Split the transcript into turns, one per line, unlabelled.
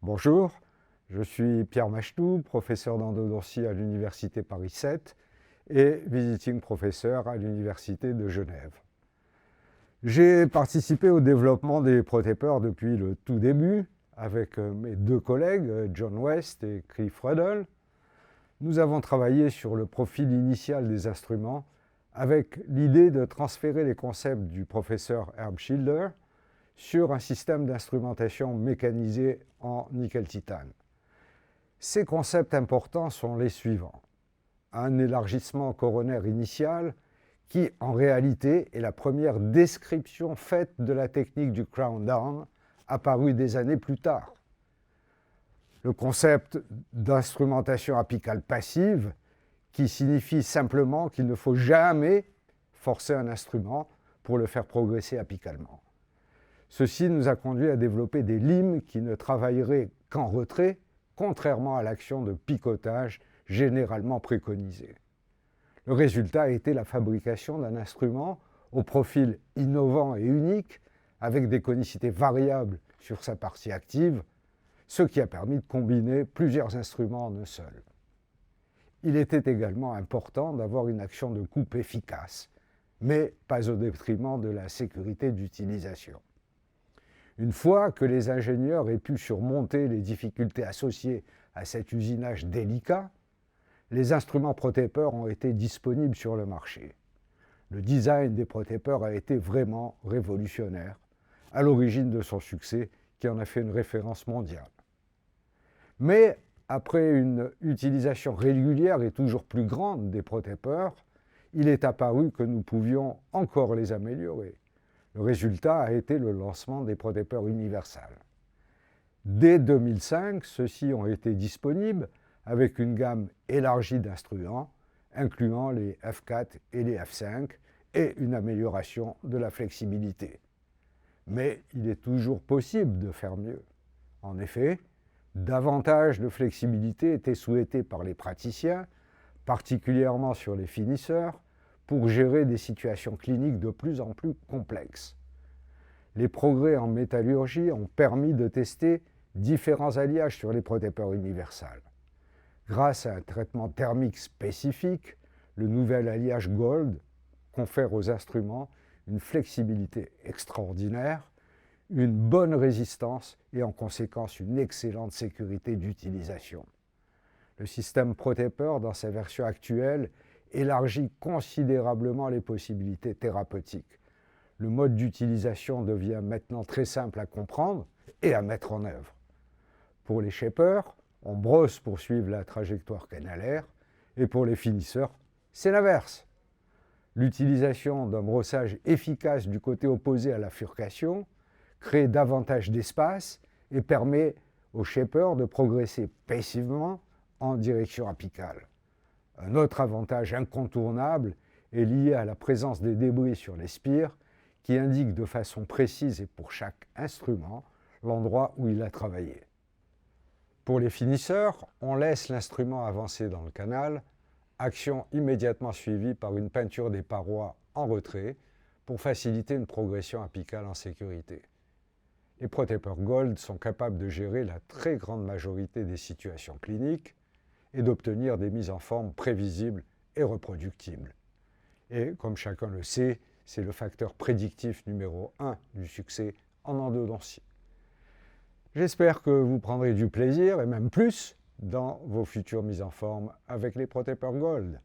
Bonjour, je suis Pierre Machetou, professeur d'endodontie à l'Université Paris 7 et visiting professeur à l'Université de Genève. J'ai participé au développement des protépeurs depuis le tout début avec mes deux collègues, John West et Cliff Ruddle. Nous avons travaillé sur le profil initial des instruments avec l'idée de transférer les concepts du professeur Herb Schilder sur un système d'instrumentation mécanisé en nickel-titane. Ces concepts importants sont les suivants. Un élargissement coronaire initial qui, en réalité, est la première description faite de la technique du crown down, apparue des années plus tard. Le concept d'instrumentation apicale passive, qui signifie simplement qu'il ne faut jamais forcer un instrument pour le faire progresser apicalement. Ceci nous a conduit à développer des limes qui ne travailleraient qu'en retrait, contrairement à l'action de picotage généralement préconisée. Le résultat a été la fabrication d'un instrument au profil innovant et unique, avec des conicités variables sur sa partie active, ce qui a permis de combiner plusieurs instruments en un seul. Il était également important d'avoir une action de coupe efficace, mais pas au détriment de la sécurité d'utilisation. Une fois que les ingénieurs aient pu surmonter les difficultés associées à cet usinage délicat, les instruments protépeurs ont été disponibles sur le marché. Le design des protépeurs a été vraiment révolutionnaire, à l'origine de son succès qui en a fait une référence mondiale. Mais après une utilisation régulière et toujours plus grande des protépeurs, il est apparu que nous pouvions encore les améliorer. Le résultat a été le lancement des protépeurs universels. Dès 2005, ceux-ci ont été disponibles avec une gamme élargie d'instruments, incluant les F4 et les F5, et une amélioration de la flexibilité. Mais il est toujours possible de faire mieux. En effet, davantage de flexibilité était souhaitée par les praticiens, particulièrement sur les finisseurs, pour gérer des situations cliniques de plus en plus complexes. Les progrès en métallurgie ont permis de tester différents alliages sur les protépeurs universels. Grâce à un traitement thermique spécifique, le nouvel alliage Gold confère aux instruments une flexibilité extraordinaire, une bonne résistance et en conséquence une excellente sécurité d'utilisation. Le système protépeur, dans sa version actuelle, élargit considérablement les possibilités thérapeutiques. Le mode d'utilisation devient maintenant très simple à comprendre et à mettre en œuvre. Pour les shapers, on brosse pour suivre la trajectoire canalaire, et pour les finisseurs, c'est l'inverse. L'utilisation d'un brossage efficace du côté opposé à la furcation crée davantage d'espace et permet aux shapers de progresser passivement en direction apicale. Un autre avantage incontournable est lié à la présence des débris sur les spires qui indiquent de façon précise et pour chaque instrument l'endroit où il a travaillé. Pour les finisseurs, on laisse l'instrument avancer dans le canal, action immédiatement suivie par une peinture des parois en retrait pour faciliter une progression apicale en sécurité. Les protépeurs Gold sont capables de gérer la très grande majorité des situations cliniques et d'obtenir des mises en forme prévisibles et reproductibles. Et comme chacun le sait, c'est le facteur prédictif numéro 1 du succès en endodontie. J'espère que vous prendrez du plaisir, et même plus, dans vos futures mises en forme avec les protépeurs Gold.